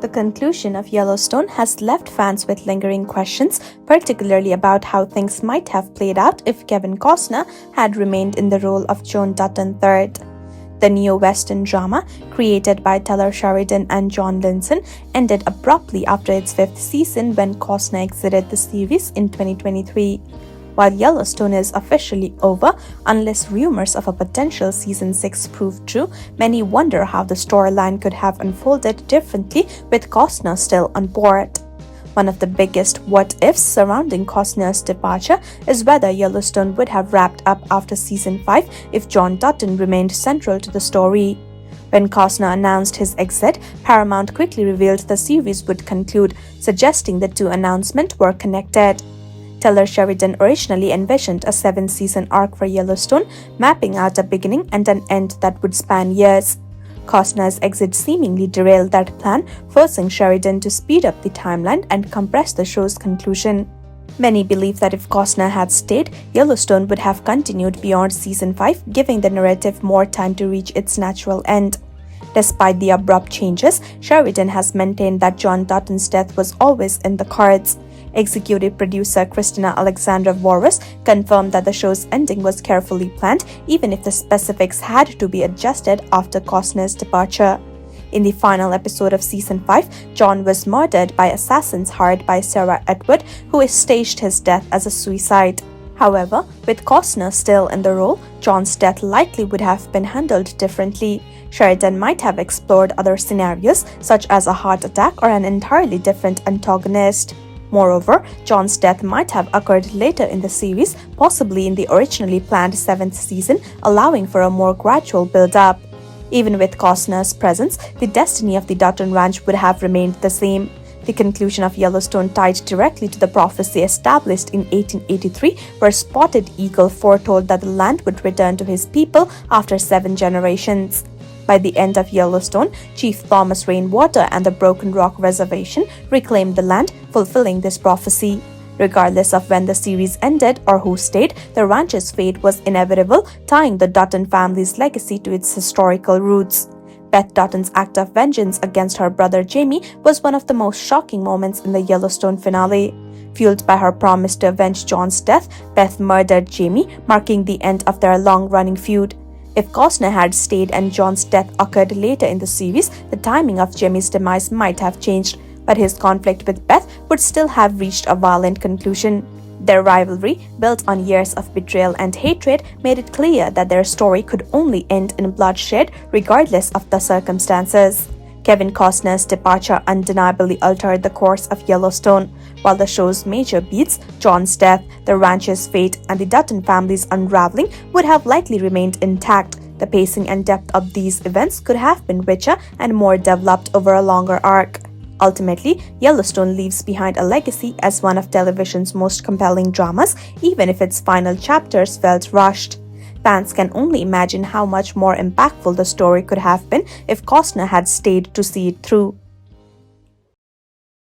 The conclusion of Yellowstone has left fans with lingering questions, particularly about how things might have played out if Kevin Costner had remained in the role of John Dutton III. The neo-Western drama, created by Taylor Sheridan and John Linson, ended abruptly after its fifth season when Costner exited the series in 2023. While Yellowstone is officially over, unless rumors of a potential season 6 prove true, many wonder how the storyline could have unfolded differently with Costner still on board. One of the biggest what-ifs surrounding Costner's departure is whether Yellowstone would have wrapped up after season 5 if John Dutton remained central to the story. When Costner announced his exit, Paramount quickly revealed the series would conclude, suggesting the two announcements were connected. Taylor Sheridan originally envisioned a 7-season arc for Yellowstone, mapping out a beginning and an end that would span years. Costner's exit seemingly derailed that plan, forcing Sheridan to speed up the timeline and compress the show's conclusion. Many believe that if Costner had stayed, Yellowstone would have continued beyond season 5, giving the narrative more time to reach its natural end. Despite the abrupt changes, Sheridan has maintained that John Dutton's death was always in the cards. Executive producer Christina Alexandra Voros confirmed that the show's ending was carefully planned, even if the specifics had to be adjusted after Costner's departure. In the final episode of season 5, John was murdered by assassins hired by Sarah Atwood, who staged his death as a suicide. However, with Costner still in the role, John's death likely would have been handled differently. Sheridan might have explored other scenarios, such as a heart attack or an entirely different antagonist. Moreover, John's death might have occurred later in the series, possibly in the originally planned 7th season, allowing for a more gradual build-up. Even with Costner's presence, the destiny of the Dutton Ranch would have remained the same. The conclusion of Yellowstone tied directly to the prophecy established in 1883, where Spotted Eagle foretold that the land would return to his people after 7 generations. By the end of Yellowstone, Chief Thomas Rainwater and the Broken Rock Reservation reclaimed the land, fulfilling this prophecy. Regardless of when the series ended or who stayed, the ranch's fate was inevitable, tying the Dutton family's legacy to its historical roots. Beth Dutton's act of vengeance against her brother Jamie was one of the most shocking moments in the Yellowstone finale. Fueled by her promise to avenge John's death, Beth murdered Jamie, marking the end of their long-running feud. If Costner had stayed and John's death occurred later in the series, the timing of Jamie's demise might have changed, but his conflict with Beth would still have reached a violent conclusion. Their rivalry, built on years of betrayal and hatred, made it clear that their story could only end in bloodshed regardless of the circumstances. Kevin Costner's departure undeniably altered the course of Yellowstone. While the show's major beats, John's death, the ranch's fate, and the Dutton family's unraveling, would have likely remained intact, the pacing and depth of these events could have been richer and more developed over a longer arc. Ultimately, Yellowstone leaves behind a legacy as one of television's most compelling dramas, even if its final chapters felt rushed. Fans can only imagine how much more impactful the story could have been if Costner had stayed to see it through.